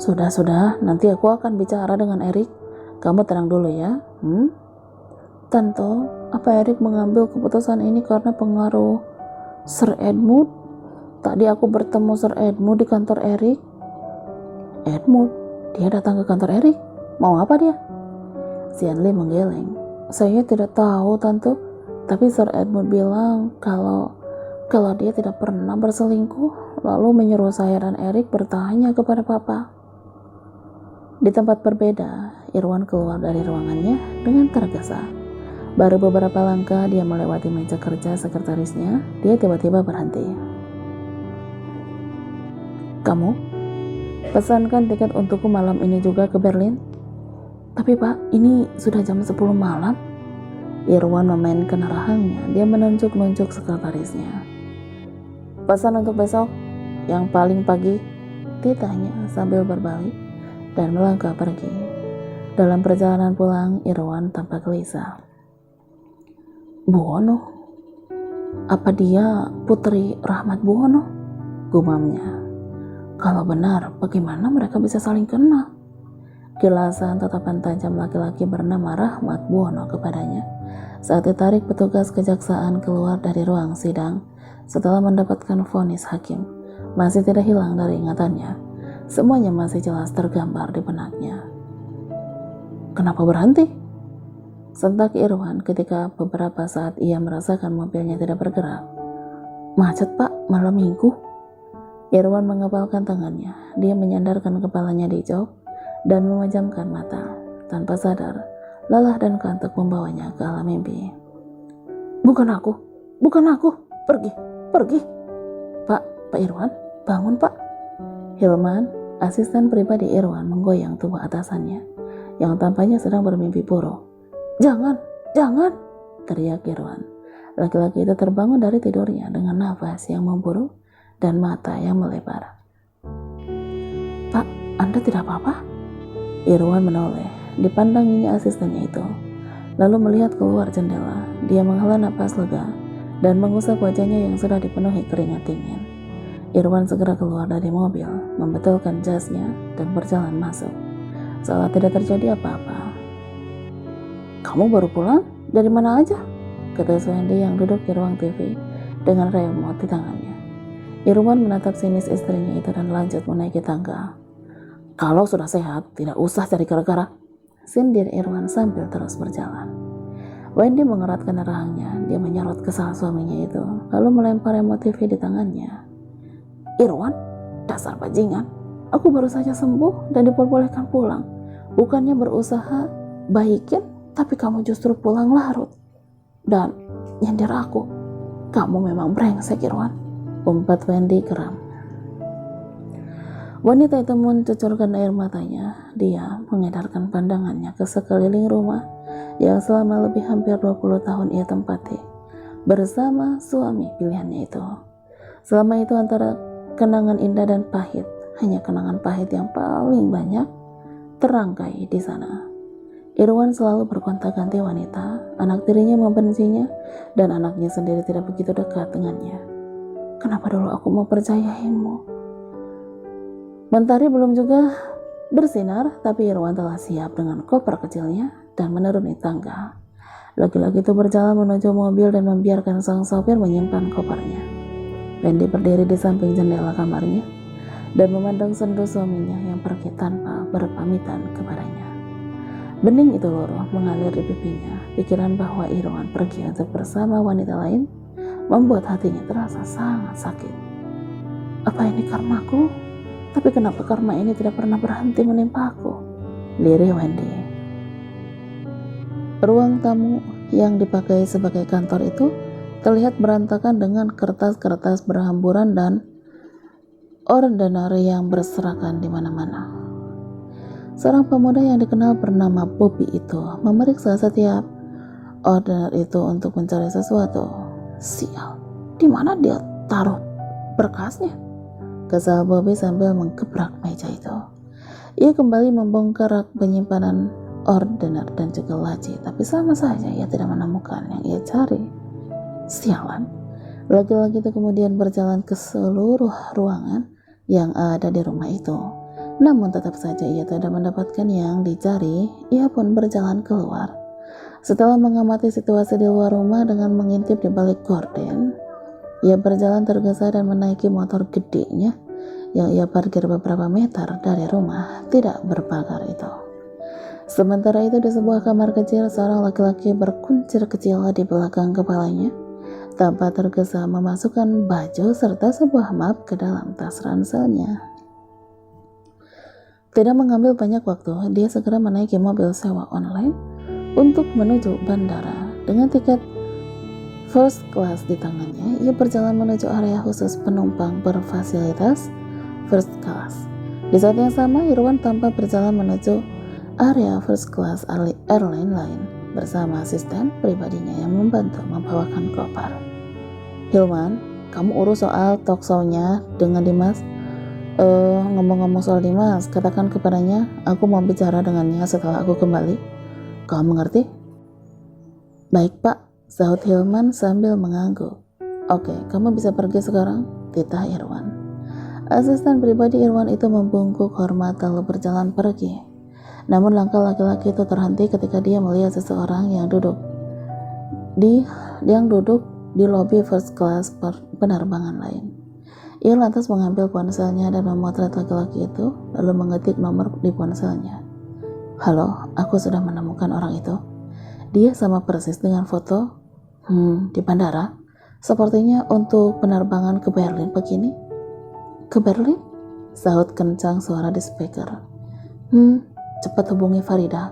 Sudah, nanti aku akan bicara dengan Erik. Kamu tenang dulu ya. Tante, apa Erik mengambil keputusan ini karena pengaruh Sir Edmund? Tadi aku bertemu Sir Edmund di kantor Erik. Edmund? Dia datang ke kantor Erik? Mau apa dia? Xianli menggeleng. Saya tidak tahu, Tante. Tapi Sir Edmund bilang kalau dia tidak pernah berselingkuh, lalu menyuruh saya dan Erik bertanya kepada Papa. Di tempat berbeda, Irwan keluar dari ruangannya dengan tergesa. Baru beberapa langkah dia melewati meja kerja sekretarisnya, dia tiba-tiba berhenti. Kamu? Pesankan tiket untukku malam ini juga ke Berlin? Tapi Pak, ini sudah jam 10 malam. Irwan memainkan rahangnya, dia menunjuk-nunjuk sekretarisnya. Pesan untuk besok, yang paling pagi, ditanya sambil berbalik dan melangkah pergi. Dalam perjalanan pulang, Irwan tampak gelisah. Buwono? Apa dia putri Rahmat Buwono? Gumamnya. Kalau benar, bagaimana mereka bisa saling kenal? Kilasan tatapan tajam laki-laki bernama Rahmat Buwono kepadanya saat ditarik petugas kejaksaan keluar dari ruang sidang setelah mendapatkan vonis hakim masih tidak hilang dari ingatannya. Semuanya masih jelas tergambar di benaknya. Kenapa berhenti? Sentak Irwan ketika beberapa saat ia merasakan mobilnya tidak bergerak. Macet Pak, malam minggu. Irwan mengepalkan tangannya. Dia menyandarkan kepalanya di jok dan memejamkan mata. Tanpa sadar, lelah dan kantuk membawanya ke alam mimpi. Bukan aku, pergi. Pak Irwan, bangun Pak. Hilman, asisten pribadi Irwan, menggoyang tubuh atasannya yang tampaknya sedang bermimpi buruk. Jangan, teriak Irwan. Laki-laki itu terbangun dari tidurnya dengan nafas yang memburu dan mata yang melebar. Pak, Anda tidak apa-apa? Irwan menoleh, dipandanginya asistennya itu. Lalu melihat keluar jendela, dia menghela napas lega dan mengusap wajahnya yang sudah dipenuhi keringat dingin. Irwan segera keluar dari mobil, membetulkan jasnya, dan berjalan masuk, seolah tidak terjadi apa-apa. Kamu baru pulang? Dari mana aja? Kata Wendy yang duduk di ruang TV dengan remote di tangannya. Irwan menatap sinis istrinya itu dan lanjut menaiki tangga. Kalau sudah sehat, tidak usah cari gara-gara, sindir Irwan sambil terus berjalan. Wendy mengeratkan rahangnya, dia menyorot kesal suaminya itu, lalu melempar remote TV di tangannya. Irwan, dasar bajingan, aku baru saja sembuh dan diperbolehkan pulang. Bukannya berusaha baikin, tapi kamu justru pulang larut dan nyindir aku. Kamu memang brengsek Irwan, umpat Wendy geram. Wanita itu mencucurkan air matanya. Dia mengedarkan pandangannya ke sekeliling rumah yang selama lebih hampir 20 tahun ia tempati bersama suami pilihannya itu. Selama itu antara kenangan indah dan pahit, hanya kenangan pahit yang paling banyak terangkai di sana. Irwan selalu bergonta-ganti wanita, anak tirinya membencinya, dan anaknya sendiri tidak begitu dekat dengannya. Kenapa dulu aku mau percayaimu? Mentari belum juga bersinar, tapi Irwan telah siap dengan koper kecilnya dan menuruni tangga. Laki-laki itu berjalan menuju mobil dan membiarkan sang sopir menyimpan kopernya. Wendy berdiri di samping jendela kamarnya dan memandang sendu suaminya yang pergi tanpa berpamitan kepadanya. Bening itu luruh mengalir di pipinya. Pikiran bahwa Irwan pergi untuk bersama wanita lain membuat hatinya terasa sangat sakit. Apa ini karmaku? Tapi kenapa karma ini tidak pernah berhenti menimpa aku? Lirih Wendy. Ruang tamu yang dipakai sebagai kantor itu terlihat berantakan dengan kertas-kertas berhamburan dan ordener yang berserakan di mana-mana. Seorang pemuda yang dikenal bernama Bobby itu memeriksa setiap ordener itu untuk mencari sesuatu. Sial, di mana dia taruh berkasnya? Kesal Bobby sambil menggebrak meja itu. Ia kembali membongkar rak penyimpanan ordener dan juga laci, tapi sama saja ia tidak menemukan yang ia cari. Sialan, laki-laki itu kemudian berjalan ke seluruh ruangan yang ada di rumah itu. Namun tetap saja ia tidak mendapatkan yang dicari. Ia pun berjalan keluar. Setelah mengamati situasi di luar rumah dengan mengintip di balik gorden, ia berjalan tergesa dan menaiki motor gedenya yang ia parkir beberapa meter dari rumah tidak berpagar itu. Sementara itu di sebuah kamar kecil, seorang laki-laki berkuncir kecil di belakang kepalanya tanpa tergesa memasukkan baju serta sebuah map ke dalam tas ranselnya. Tidak mengambil banyak waktu, dia segera menaiki mobil sewa online untuk menuju bandara. Dengan tiket first class di tangannya, ia berjalan menuju area khusus penumpang berfasilitas first class. Di saat yang sama, Irwan tampak berjalan menuju area first class airline lain bersama asisten pribadinya yang membantu membawakan koper. Hilman, kamu urus soal talk show-nya dengan Dimas. Ngomong-ngomong soal Dimas, katakan kepadanya aku mau bicara dengannya setelah aku kembali. Kau mengerti? Baik pak, sahut Hilman sambil mengangguk. Oke, kamu bisa pergi sekarang, titah Irwan. Asisten pribadi Irwan itu membungkuk hormat lalu berjalan pergi. Namun langkah laki-laki itu terhenti ketika dia melihat seseorang yang duduk di lobi first class penerbangan lain. Ia lantas mengambil ponselnya dan memotret laki-laki itu, lalu mengetik nomor di ponselnya. Halo, aku sudah menemukan orang itu. Dia sama persis dengan foto di bandara. Sepertinya untuk penerbangan ke Berlin begini. Ke Berlin? Sahut kencang suara di speaker. Cepat hubungi Farida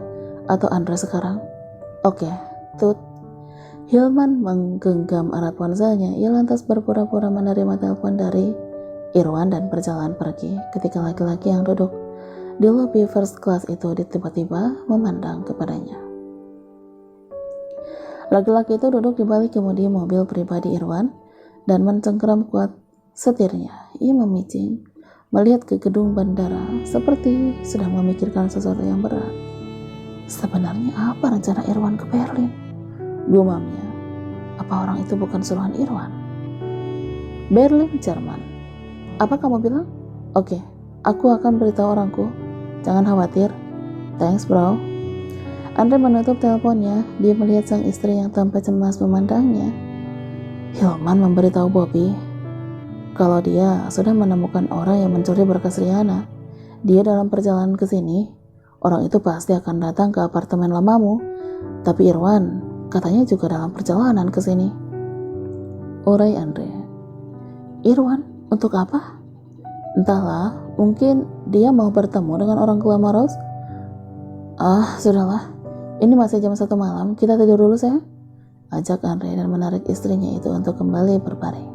atau Andre sekarang. Oke, tut. Hilman menggenggam erat ponselnya. Ia lantas berpura-pura menerima telepon dari Irwan dan berjalan pergi ketika laki-laki yang duduk di lobi first class itu tiba-tiba memandang kepadanya. Laki-laki itu duduk di balik kemudi mobil pribadi Irwan dan mencengkeram kuat setirnya. Ia memicing, melihat ke gedung bandara seperti sedang memikirkan sesuatu yang berat. Sebenarnya apa rencana Irwan ke Berlin? Gumamnya, apa orang itu bukan suruhan Irwan? Berlin, Jerman. Apa kamu bilang? Oke, aku akan beritahu orangku. Jangan khawatir. Thanks bro. Andre menutup teleponnya. Dia melihat sang istri yang tampak cemas memandangnya. Hilman memberitahu Bobby kalau dia sudah menemukan orang yang mencuri berkas Riana. Dia dalam perjalanan ke sini. Orang itu pasti akan datang ke apartemen lamamu. Tapi Irwan katanya juga dalam perjalanan ke sini. Urai Andre. Irwan, untuk apa? Entahlah, mungkin dia mau bertemu dengan orang Glamaros. Sudahlah. Ini masih jam 1 malam, kita tidur dulu sayang. Ajak Andre dan menarik istrinya itu untuk kembali berbaring.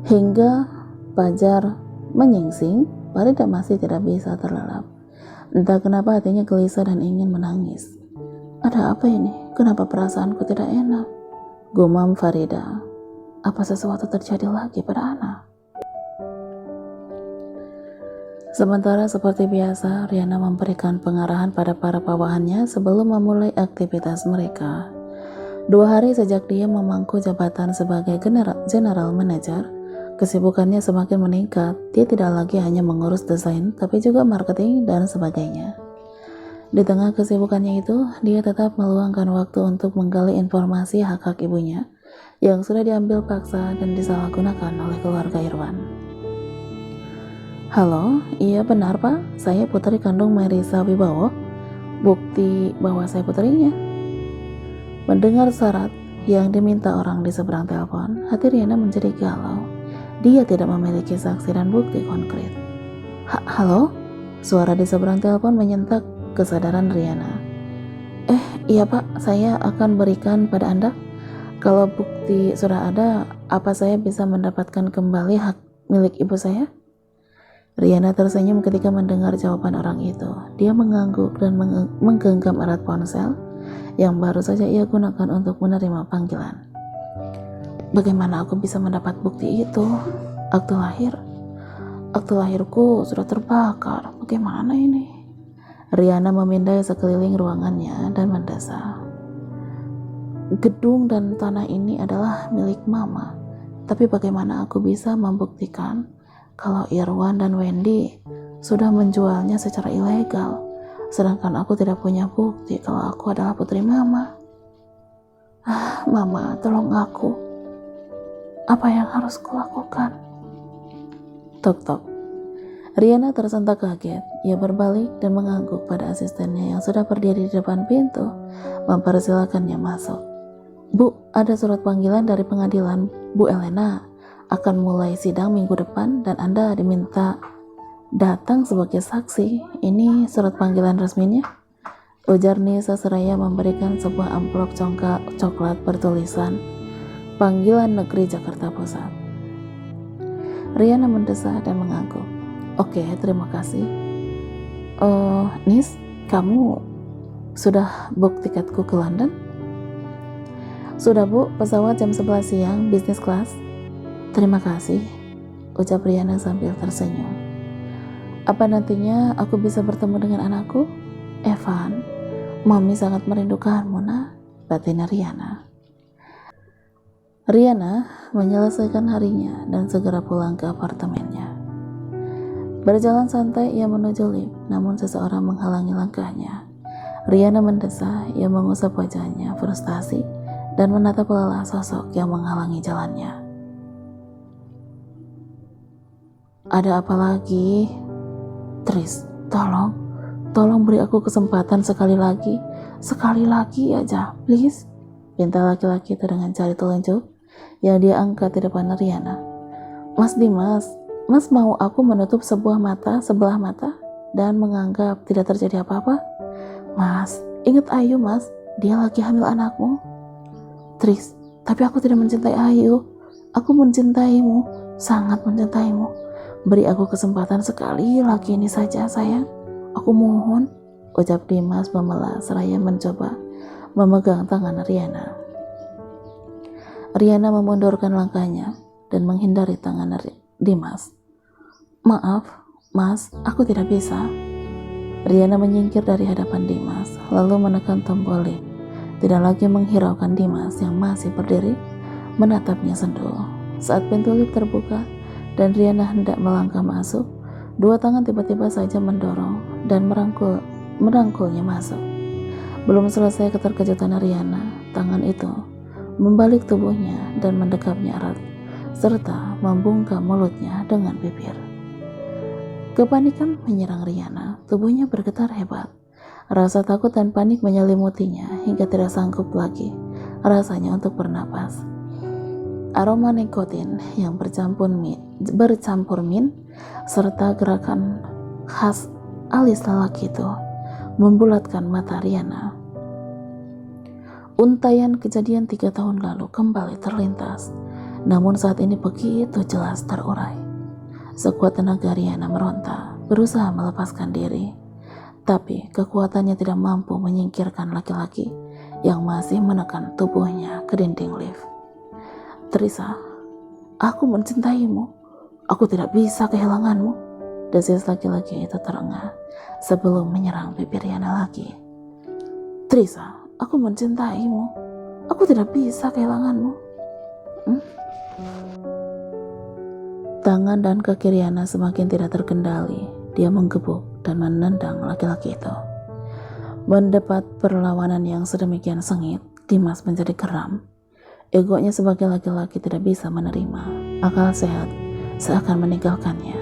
Hingga fajar menyingsing, Farida masih tidak bisa terlelap. Entah kenapa hatinya gelisah dan ingin menangis. Ada apa ini? Kenapa perasaanku tidak enak? Gumam Farida. Apa sesuatu terjadi lagi pada Ana? Sementara seperti biasa, Riana memberikan pengarahan pada para bawahannya sebelum memulai aktivitas mereka. 2 hari sejak dia memangku jabatan sebagai general manager, kesibukannya semakin meningkat. Dia tidak lagi hanya mengurus desain, tapi juga marketing dan sebagainya. Di tengah kesibukannya itu, dia tetap meluangkan waktu untuk menggali informasi hak-hak ibunya yang sudah diambil paksa dan disalahgunakan oleh keluarga Irwan. Halo, iya benar pak, saya putri kandung Marisa Wibowo. Bukti bahwa saya putrinya. Mendengar syarat yang diminta orang di seberang telepon, hati Riana menjadi galau. Dia tidak memiliki saksi dan bukti konkret. Halo? Suara di seberang telepon menyentak kesadaran Riana. Iya pak, saya akan berikan pada Anda. Kalau bukti sudah ada, apa saya bisa mendapatkan kembali hak milik ibu saya? Riana tersenyum ketika mendengar jawaban orang itu. Dia mengangguk dan menggenggam erat ponsel yang baru saja ia gunakan untuk menerima panggilan. Bagaimana aku bisa mendapat bukti itu? Akte lahirku sudah terbakar. Bagaimana ini? Riana memindai sekeliling ruangannya dan mendesah. Gedung dan tanah ini adalah milik mama. Tapi bagaimana aku bisa membuktikan kalau Irwan dan Wendy sudah menjualnya secara ilegal, sedangkan aku tidak punya bukti kalau aku adalah putri mama. Mama, tolong aku. Apa yang harus kulakukan? Tok tok. Riana tersentak kaget. Ia berbalik dan mengangguk pada asistennya yang sudah berdiri di depan pintu, mempersilakannya masuk. Bu, ada surat panggilan dari pengadilan. Bu Elena akan mulai sidang minggu depan dan Anda diminta datang sebagai saksi. Ini surat panggilan resminya, ujar Nisa seraya memberikan sebuah amplop coklat bertulisan Panggilan Negeri Jakarta Pusat. Riana mendesah dan mengangguk. Oke, terima kasih. Nis, kamu sudah book tiketku ke London? Sudah Bu, pesawat jam 11 siang, business class. Terima kasih, ucap Riana sambil tersenyum. Apa nantinya aku bisa bertemu dengan anakku? Evan, Mami sangat merindukanmu, nah, batin Riana. Riana menyelesaikan harinya dan segera pulang ke apartemennya. Berjalan santai ia menuju lift, namun seseorang menghalangi langkahnya. Riana mendesah, ia mengusap wajahnya frustasi dan menatap lelah sosok yang menghalangi jalannya. Ada apa lagi? Tris, tolong beri aku kesempatan sekali lagi aja, please. Pinta laki-laki itu dengan jari telunjuk yang dia angkat di depan Riana. Mas Dimas, Mas mau aku menutup sebelah mata dan menganggap tidak terjadi apa-apa? Mas, ingat Ayu Mas, dia lagi hamil anakmu. Tris, tapi aku tidak mencintai Ayu. Aku mencintaimu, sangat mencintaimu. Beri aku kesempatan sekali lagi ini saja, sayang. Aku mohon, ucap Dimas memelas seraya mencoba memegang tangan Riana. Riana memundurkan langkahnya dan menghindari tangan Dimas. Maaf, Mas, aku tidak bisa. Riana menyingkir dari hadapan Dimas, lalu menekan tombol lift. Tidak lagi menghiraukan Dimas yang masih berdiri, menatapnya sendu. Saat pintu lift terbuka dan Riana hendak melangkah masuk, dua tangan tiba-tiba saja mendorong dan merangkulnya masuk. Belum selesai keterkejutan Riana, tangan itu membalik tubuhnya dan mendekapnya erat, serta membungkam mulutnya dengan bibir. Kepanikan menyerang Riana, tubuhnya bergetar hebat. Rasa takut dan panik menyelimutinya hingga tidak sanggup lagi rasanya untuk bernapas. Aroma nikotin yang bercampur mint serta gerakan khas alis lelaki itu membulatkan mata Riana. Untayan kejadian 3 tahun lalu kembali terlintas, namun saat ini begitu jelas terurai. Sekuat tenaga Riana meronta, berusaha melepaskan diri. Tapi kekuatannya tidak mampu menyingkirkan laki-laki yang masih menekan tubuhnya ke dinding lift. Teresa, aku mencintaimu. Aku tidak bisa kehilanganmu. Desis laki-laki itu terengah sebelum menyerang bibir Riana lagi. Teresa, aku mencintaimu. Aku tidak bisa kehilanganmu. Tangan dan kaki Riana semakin tidak terkendali. Dia menggebuk dan menendang laki-laki itu. Mendapat perlawanan yang sedemikian sengit, Dimas menjadi geram. Egonya sebagai laki-laki tidak bisa menerima. Akal sehat seakan meninggalkannya.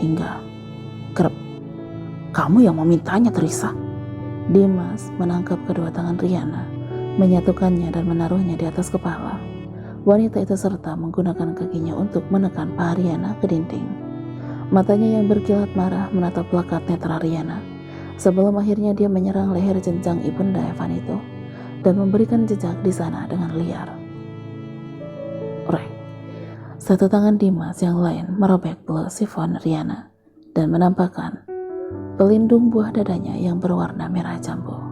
Hingga kerep. Kamu yang memintanya, Teresa. Dimas menangkap kedua tangan Riana, menyatukannya dan menaruhnya di atas kepala. Wanita itu serta menggunakan kakinya untuk menekan paha Riana ke dinding. Matanya yang berkilat marah menatap lekat netra Riana, sebelum akhirnya dia menyerang leher jenjang ibunda Evan itu dan memberikan jejak di sana dengan liar. Rek. Satu tangan Dimas yang lain merobek blus sifon Riana dan menampakkan pelindung buah dadanya yang berwarna merah jambu.